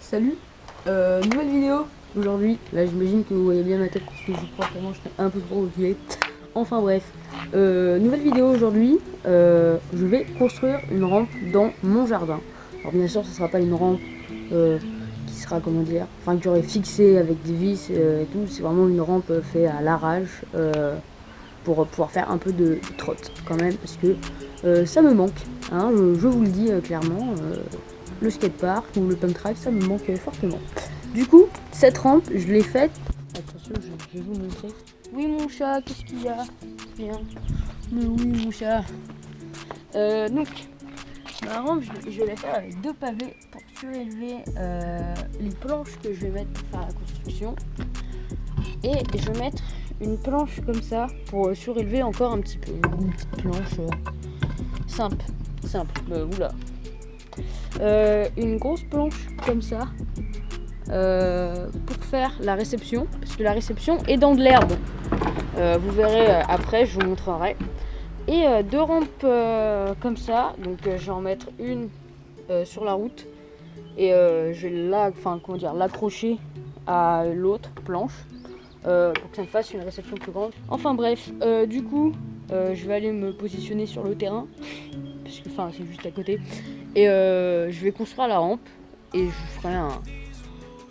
Salut, nouvelle vidéo aujourd'hui. Là j'imagine que vous voyez bien ma tête parce que je crois vraiment que j'étais un peu trop reculé. Enfin bref, nouvelle vidéo aujourd'hui. Je vais construire une rampe dans mon jardin. Alors bien sûr ce sera pas une rampe qui sera comment dire, enfin que j'aurai fixée avec des vis et tout. C'est vraiment une rampe faite à l'arrache pour pouvoir faire un peu de trotte quand même parce que ça me manque. Hein, je vous le dis clairement. Le skatepark ou le pump track, ça me manque fortement. Du coup, cette rampe, je l'ai faite. Attention, je vais vous montrer. Oui, mon chat, qu'est-ce qu'il y a? Viens. Mais oui, mon chat. Donc, ma rampe, je l'ai faite avec 2 pavés pour surélever les planches que je vais mettre pour faire la construction. Et je vais mettre une planche comme ça pour surélever encore un petit peu. Une petite planche simple. Oula. Une grosse planche comme ça pour faire la réception, parce que la réception est dans de l'herbe. Vous verrez après, je vous montrerai. Et 2 rampes comme ça, donc je vais en mettre une sur la route et je vais l'accrocher à l'autre planche pour que ça me fasse une réception plus grande. Enfin bref, du coup je vais aller me positionner sur le terrain puisque c'est juste à côté. Et je vais construire la rampe et je vous ferai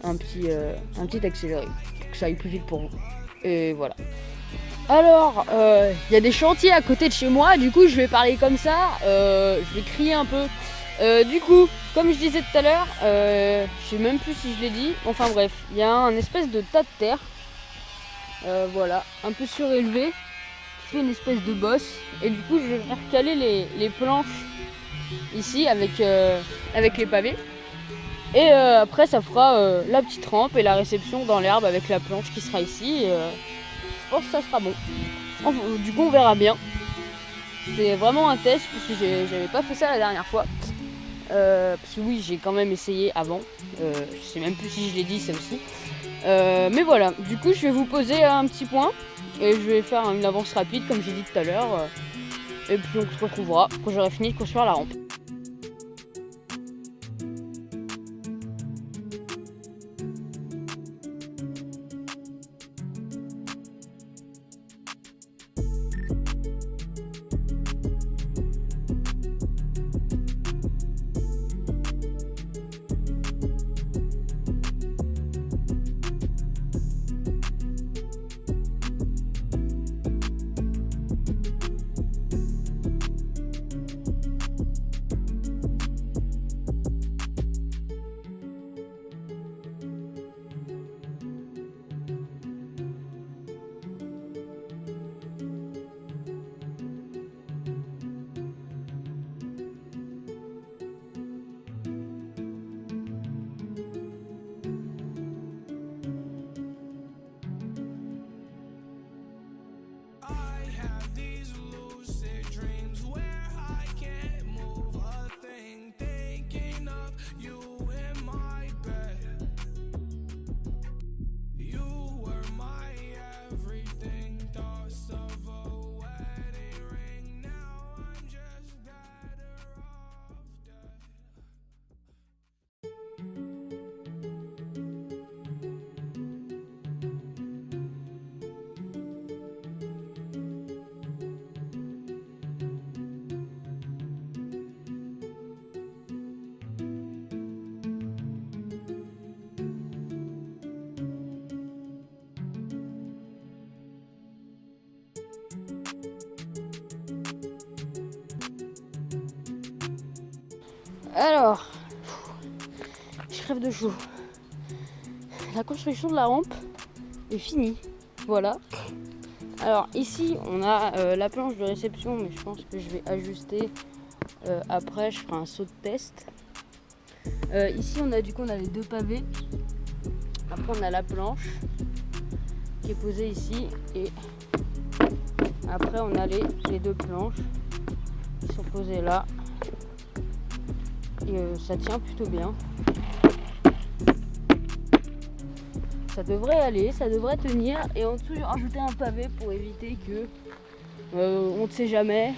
un petit accéléré pour que ça aille plus vite pour vous. Et voilà. Alors, il y a des chantiers à côté de chez moi, du coup je vais parler comme ça, je vais crier un peu. Du coup, comme je disais tout à l'heure, je sais même plus si je l'ai dit, enfin bref, il y a un espèce de tas de terre, voilà, un peu surélevé, qui fait une espèce de bosse, et du coup je vais faire caler les planches ici avec les pavés et après ça fera la petite rampe et la réception dans l'herbe avec la planche qui sera ici et, je pense que ça sera bon. Enfin, du coup on verra bien, c'est vraiment un test parce que j'avais pas fait ça la dernière fois parce que oui j'ai quand même essayé avant, je sais même plus si je l'ai dit ça aussi, mais voilà, du coup je vais vous poser un petit point et je vais faire une avance rapide comme j'ai dit tout à l'heure. Et puis on se retrouvera quand j'aurai fini de construire la rampe. Alors, je crève de chaud. La construction de la rampe est finie. Voilà. Alors ici on a la planche de réception, mais je pense que je vais ajuster après, je ferai un saut de test. Ici on a les 2 pavés. Après on a la planche qui est posée ici et après on a les 2 planches qui sont posées là. Et ça tient plutôt bien. Ça devrait aller, ça devrait tenir. Et en dessous, j'ai rajouté un pavé pour éviter que, on ne sait jamais,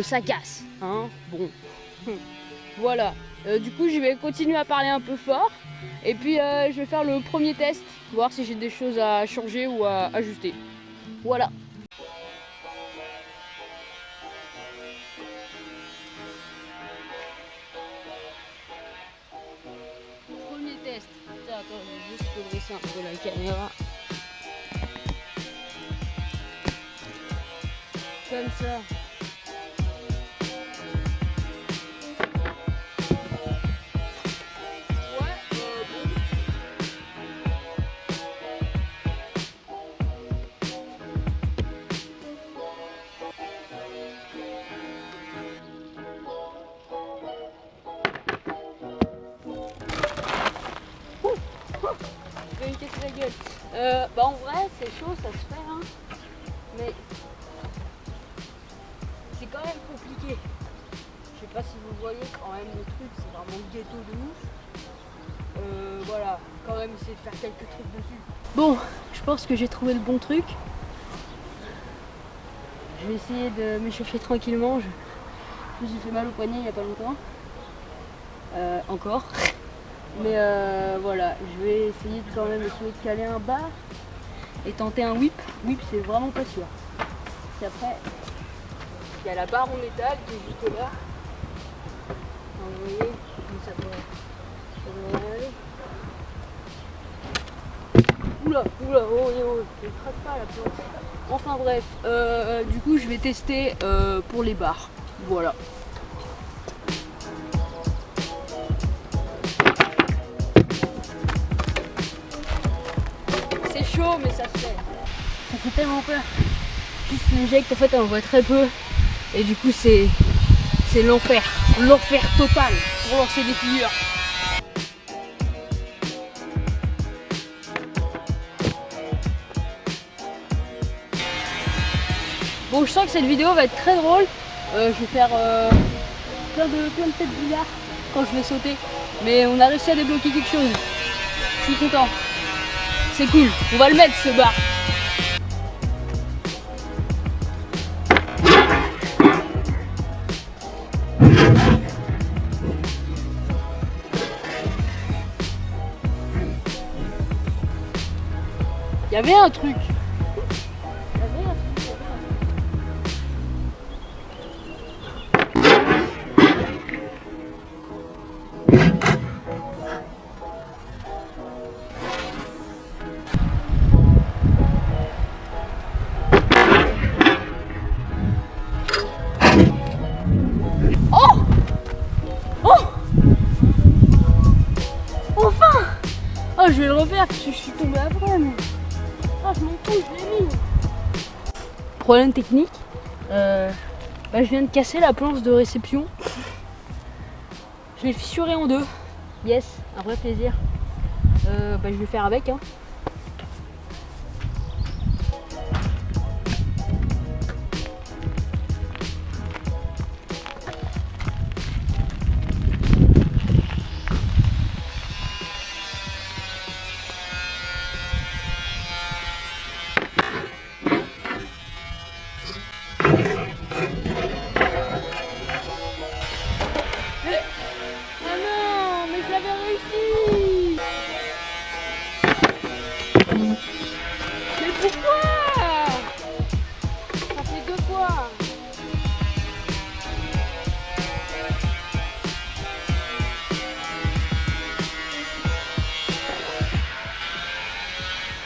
ça casse. Hein, bon, voilà. Du coup, je vais continuer à parler un peu fort. Et puis, je vais faire le premier test, voir si j'ai des choses à changer ou à ajuster. Voilà. Premier test. Attends, je vais juste redresser un peu la caméra. Comme ça. Je vais me casser la gueule. Bah en vrai c'est chaud, ça se fait hein. Mais c'est quand même compliqué. Je sais pas si vous voyez quand même le truc, c'est vraiment ghetto de ouf. Voilà, quand même essayer de faire quelques trucs dessus. Bon, je pense que j'ai trouvé le bon truc. Je vais essayer de m'échauffer tranquillement. Je me suis fait mal au poignet il y a pas longtemps. Encore. Mais voilà, je vais essayer de quand même essayer de caler un bar et tenter un whip. Whip c'est vraiment pas sûr. Puis après, il y a la barre en métal qui est juste là. Donc, vous voyez, ça devrait aller. Oula, je ne craque pas la planche. Enfin bref, du coup je vais tester pour les barres. Voilà. C'est chaud mais ça se fait. Ça fait tellement peur. Juste l'injecte en fait on voit très peu. Et du coup c'est l'enfer. L'enfer total pour lancer des figures. Bon, je sens que cette vidéo va être très drôle. Je vais faire plein de têtes bizarres quand je vais sauter. Mais on a réussi à débloquer quelque chose. Je suis content. C'est cool. On va le mettre ce bar. Il y avait un truc. Oh, je vais le refaire parce que je suis tombée après. Mais... Ah, je m'en fous, je l'ai mis. Problème technique. Je viens de casser la planche de réception. Je l'ai fissurée en deux. Yes, un vrai plaisir. Je vais faire avec. Hein.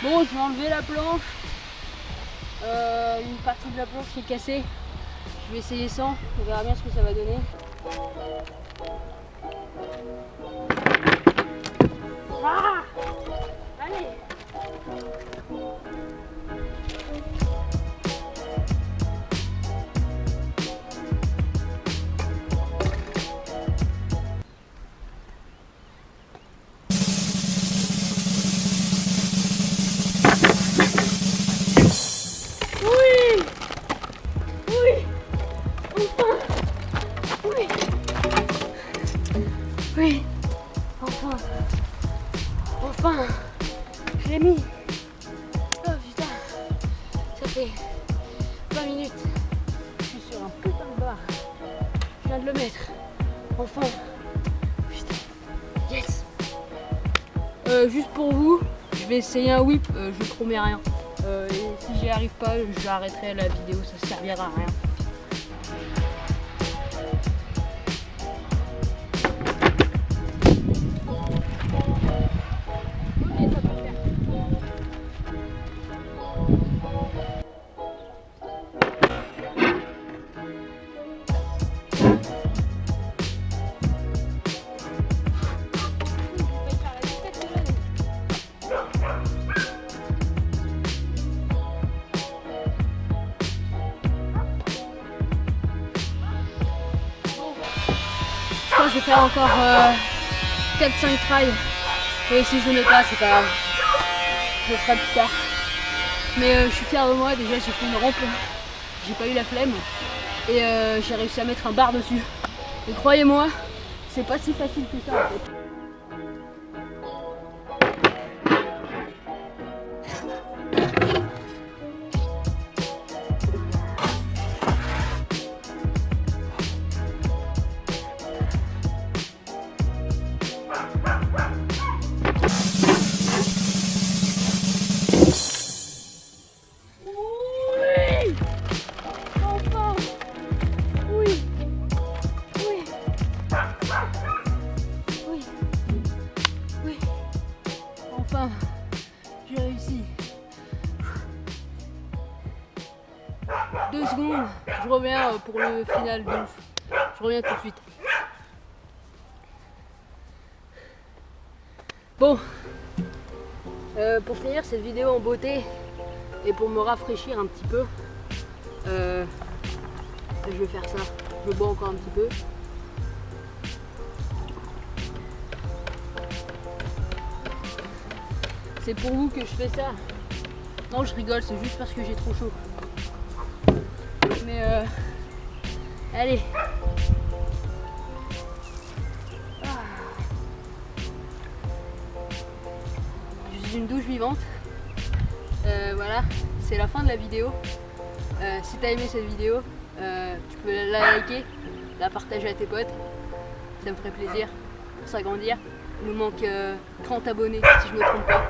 Bon, je vais enlever la planche. Une partie de la planche qui est cassée. Je vais essayer sans. On verra bien ce que ça va donner. Ah! Allez! Oui, enfin, je l'ai mis. Oh putain, ça fait 20 minutes. Je suis sur un putain de bar. Je viens de le mettre. Enfin, je Yes. Juste pour vous, je vais essayer un whip, je promets rien. Et si j'y arrive pas, j'arrêterai la vidéo, ça servira à rien. Je vais faire encore 4-5 tries et si je ne mets pas, c'est pas grave, je le ferai plus tard. Mais je suis fier de moi, déjà j'ai fait une rampe, j'ai pas eu la flemme et j'ai réussi à mettre un bar dessus. Et croyez-moi, c'est pas si facile que ça en fait. Enfin, j'ai réussi. 2 secondes, je reviens pour le final de ouf. Je reviens tout de suite. Bon, pour finir cette vidéo en beauté et pour me rafraîchir un petit peu, je vais faire ça. Je bois encore un petit peu. C'est pour vous que je fais ça. Non, je rigole, c'est juste parce que j'ai trop chaud. Mais allez. Je suis une douche vivante. Voilà, c'est la fin de la vidéo. Si t'as aimé cette vidéo, tu peux la liker, la partager à tes potes. Ça me ferait plaisir pour s'agrandir. Il nous manque 30 abonnés, si je ne me trompe pas,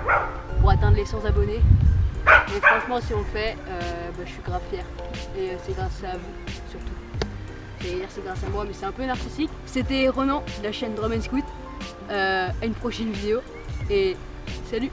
pour atteindre les 100 abonnés. Et franchement, si on le fait, je suis grave fier. Et c'est grâce à vous, surtout. C'est grâce à moi, mais c'est un peu narcissique. C'était Ronan de la chaîne Drum & Scoot. À une prochaine vidéo. Et salut!